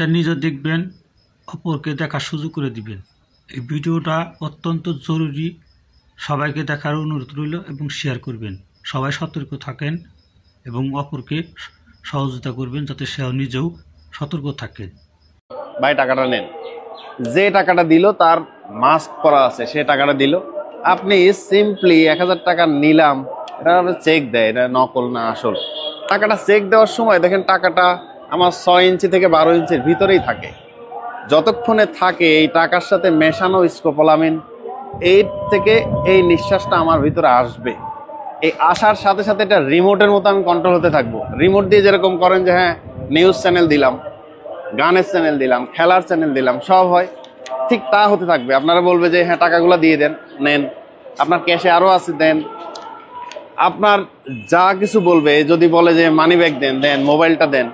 এটা নিজে দেখবেন, অপরকে দেখার সুযোগ করে দিবেন। এই ভিডিওটা অত্যন্ত জরুরি, সবাইকে দেখার অনুরোধ রইল এবং শেয়ার করবেন। সবাই সতর্ক থাকেন এবং অপরকে সহযোগিতা করবেন যাতে সেও নিজেও সতর্ক থাকে। ভাই টাকাটা নেন, যে টাকাটা দিল তার মাস্ক করা আছে, সে টাকাটা দিল। আপনি সিম্পলি 1000 টাকা নিলাম, এটা চেক দেয়, এটা নকল না আসল। টাকাটা চেক দেওয়ার সময় দেখেন টাকাটা আমার 6 ইঞ্চি থেকে 12 ইঞ্চির ভিতরেই থাকে। যতক্ষণে থাকে এই টাকার সাথে মেশানো স্কোপোলামিন, এই থেকে এই নিঃশ্বাসটা আমার ভিতরে আসবে। এই আসার সাথে সাথে এটা রিমোটের মতো আমি কন্ট্রোল হতে থাকবো। রিমোট দিয়ে যেরকম করেন যে হ্যাঁ নিউজ চ্যানেল দিলাম, গানের চ্যানেল দিলাম, খেলার চ্যানেল দিলাম, সব হয়, ঠিক তা হতে থাকবে। আপনারা বলবে যে হ্যাঁ টাকাগুলো দিয়ে দেন, নেন, আপনার ক্যাশে আরও আছে দেন, আপনার যা কিছু বলবে। যদি বলে যে মানি ব্যাগ দেন, দেন, মোবাইলটা দেন।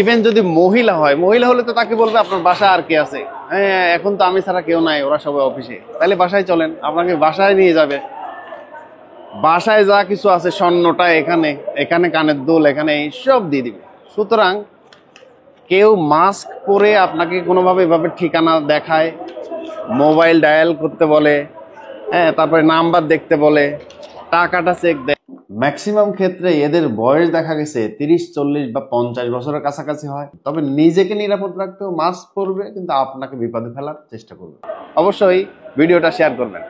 ইভেন যদি মহিলা হয়, মহিলা হলে তো তাকে বলবে আপনার বাসায় আর কে আছে, হ্যাঁ এখন তো আমি ছাড়া কেউ নাই, ওরা সবাই অফিসে, তাহলে বাসায় চলেন, আপনাকে বাসায় নিয়ে যাবে। বাসায় যা কিছু আছে, স্বর্ণটা এখানে, এখানে কানের দুল, এখানে সব দিয়ে দিবে। সুতরাং কেউ মাস্ক পরে আপনাকে কোনোভাবে এভাবে ঠিকানা দেখায়, মোবাইল ডায়াল করতে বলে, হ্যাঁ তারপরে নাম্বার দেখতে বলে, টাকাটা চেক দেয়, ম্যাক্সিমাম ক্ষেত্রে এদের বয়স দেখা গেছে 30, 40 বা 50 বছরের কাছাকাছি হয়। তবে নিজেকে নিরাপদ রাখতেও মাস্ক পরবে, কিন্তু আপনাকে বিপদে ফেলার চেষ্টা করবে। অবশ্যই ভিডিওটা শেয়ার করবেন।